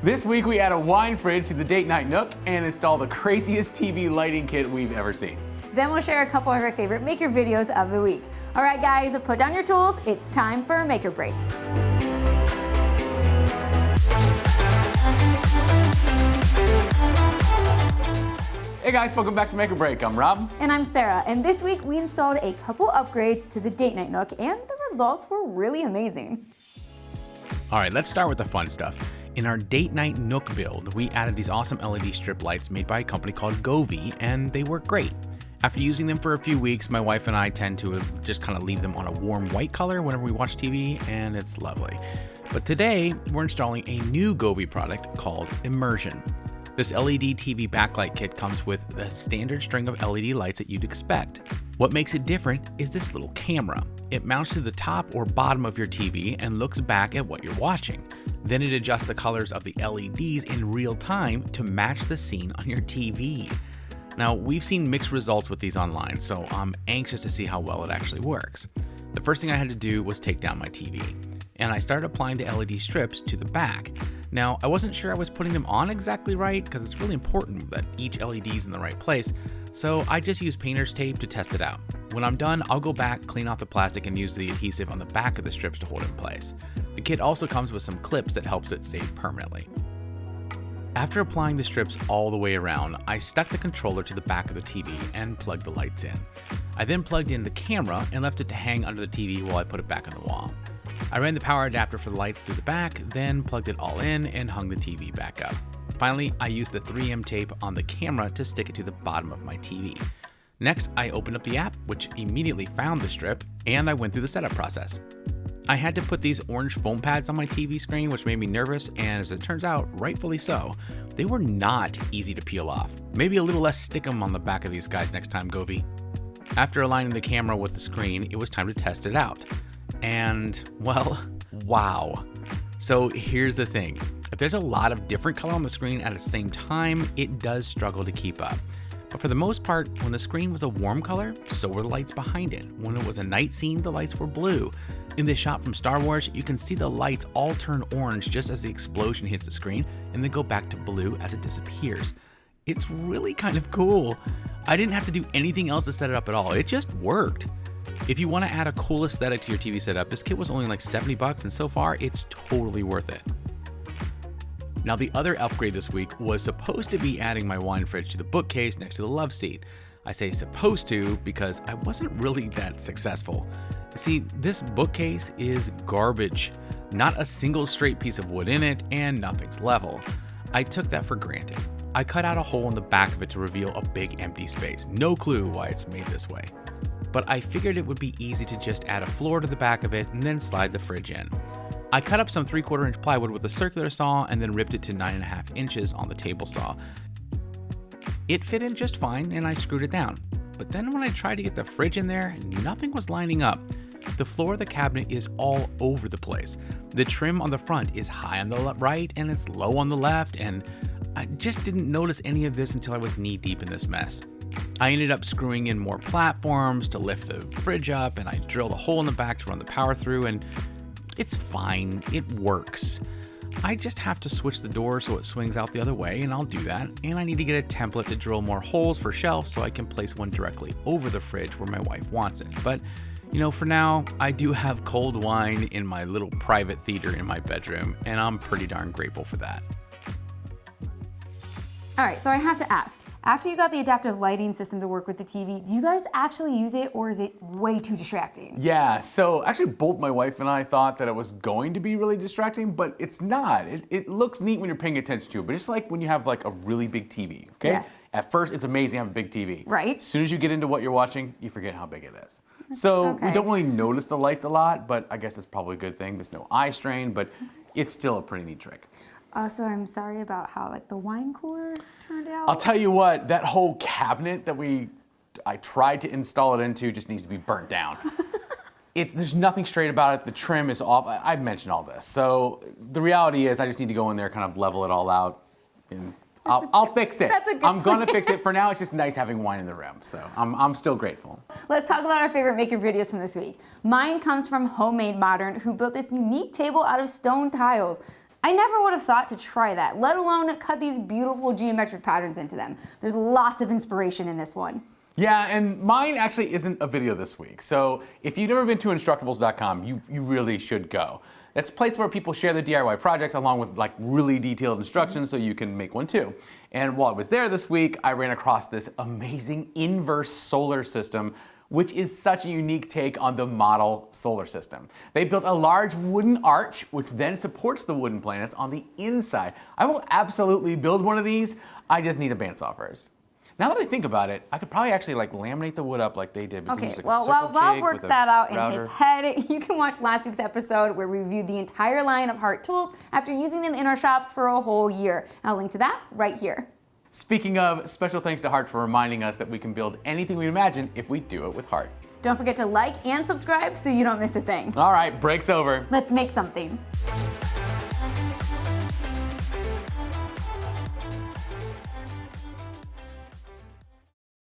This week we add a wine fridge to the date night nook and install the craziest TV lighting kit we've ever seen. Then we'll share a couple of our favorite maker videos of the week. All right guys, put down your tools. It's time for a maker break. Hey guys, welcome back to Make or Break. I'm Rob. And I'm Sarah. And this week we installed a couple upgrades to the date night nook and the results were really amazing. All right, let's start with the fun stuff. In our date night nook build, we added these awesome LED strip lights made by a company called Govee, and they work great. After using them for a few weeks, my wife and I tend to just kind of leave them on a warm white color whenever we watch TV, and it's lovely. But today, we're installing a new Govee product called Immersion. This LED TV backlight kit comes with the standard string of LED lights that you'd expect. What makes it different is this little camera. It mounts to the top or bottom of your TV and looks back at what you're watching. Then it adjusts the colors of the LEDs in real time to match the scene on your TV. Now, we've seen mixed results with these online, so I'm anxious to see how well it actually works. The first thing I had to do was take down my TV, and I started applying the LED strips to the back. Now, I wasn't sure I was putting them on exactly right because it's really important that each LED is in the right place, so I just used painter's tape to test it out. When I'm done, I'll go back, clean off the plastic, and use the adhesive on the back of the strips to hold it in place. The kit also comes with some clips that helps it stay permanently. After applying the strips all the way around, I stuck the controller to the back of the TV and plugged the lights in. I then plugged in the camera and left it to hang under the TV while I put it back on the wall. I ran the power adapter for the lights through the back, then plugged it all in and hung the TV back up. Finally, I used the 3M tape on the camera to stick it to the bottom of my TV. Next, I opened up the app, which immediately found the strip, and I went through the setup process. I had to put these orange foam pads on my TV screen, which made me nervous, and as it turns out, rightfully so. They were not easy to peel off. Maybe a little less stickum on the back of these guys next time, Govee. After aligning the camera with the screen, it was time to test it out. And, well, wow. So here's the thing. If there's a lot of different color on the screen at the same time, it does struggle to keep up. But for the most part, when the screen was a warm color, so were the lights behind it. When it was a night scene, the lights were blue. In this shot from Star Wars, you can see the lights all turn orange just as the explosion hits the screen, and then go back to blue as it disappears. It's really kind of cool. I didn't have to do anything else to set it up at all. It just worked. If you want to add a cool aesthetic to your TV setup, this kit was only like $70, and so far, it's totally worth it. Now, the other upgrade this week was supposed to be adding my wine fridge to the bookcase next to the love seat. I say supposed to because I wasn't really that successful. See, this bookcase is garbage. Not a single straight piece of wood in it, and nothing's level. I took that for granted. I cut out a hole in the back of it to reveal a big empty space. No clue why it's made this way. But I figured it would be easy to just add a floor to the back of it and then slide the fridge in. I cut up some 3/4 inch plywood with a circular saw and then ripped it to 9.5 inches on the table saw. It fit in just fine and I screwed it down. But then when I tried to get the fridge in there, nothing was lining up. The floor of the cabinet is all over the place. The trim on the front is high on the right and it's low on the left, and I just didn't notice any of this until I was knee deep in this mess. I ended up screwing in more platforms to lift the fridge up, and I drilled a hole in the back to run the power through, and it's fine, it works. I just have to switch the door so it swings out the other way, and I'll do that. And I need to get a template to drill more holes for shelves so I can place one directly over the fridge where my wife wants it. But, you know, for now, I do have cold wine in my little private theater in my bedroom, and I'm pretty darn grateful for that. All right, so I have to ask, after you got the adaptive lighting system to work with the TV, do you guys actually use it, or is it way too distracting? Yeah, so actually both my wife and I thought that it was going to be really distracting, but it's not. It looks neat when you're paying attention to it, but just like when you have like a really big TV, okay? Yeah. At first, it's amazing to have a big TV. Right. As soon as you get into what you're watching, you forget how big it is. So Okay. we don't really notice the lights a lot, but I guess it's probably a good thing. There's no eye strain, but it's still a pretty neat trick. So I'm sorry about how like the wine cooler turned out. I'll tell you what, that whole cabinet that I tried to install it into just needs to be burnt down. There's nothing straight about it. The trim is off. I've mentioned all this. So the reality is I just need to go in there, kind of level it all out, and I'll fix it. That's a good I'm gonna fix it. For now, it's just nice having wine in the room. So I'm still grateful. Let's talk about our favorite maker videos from this week. Mine comes from Homemade Modern, who built this unique table out of stone tiles. I never would have thought to try that, let alone cut these beautiful geometric patterns into them. There's lots of inspiration in this one. Yeah, and mine actually isn't a video this week. So if you've never been to Instructables.com, you really should go. It's a place where people share their DIY projects along with like really detailed instructions so you can make one too. And while I was there this week, I ran across this amazing inverse solar system, which is such a unique take on the model solar system. They built a large wooden arch, which then supports the wooden planets on the inside. I will absolutely build one of these. I just need a bandsaw first. Now that I think about it, I could probably actually like laminate the wood up like they did. But Okay, use, like, well, a while circle Rob jig works with a that out in router. his head, you can watch last week's episode where we reviewed the entire line of Heart tools after using them in our shop for a whole year. I'll link to that right here. Speaking of, special thanks to Heart for reminding us that we can build anything we imagine if we do it with Heart. Don't forget to like and subscribe so you don't miss a thing. All right, break's over. Let's make something.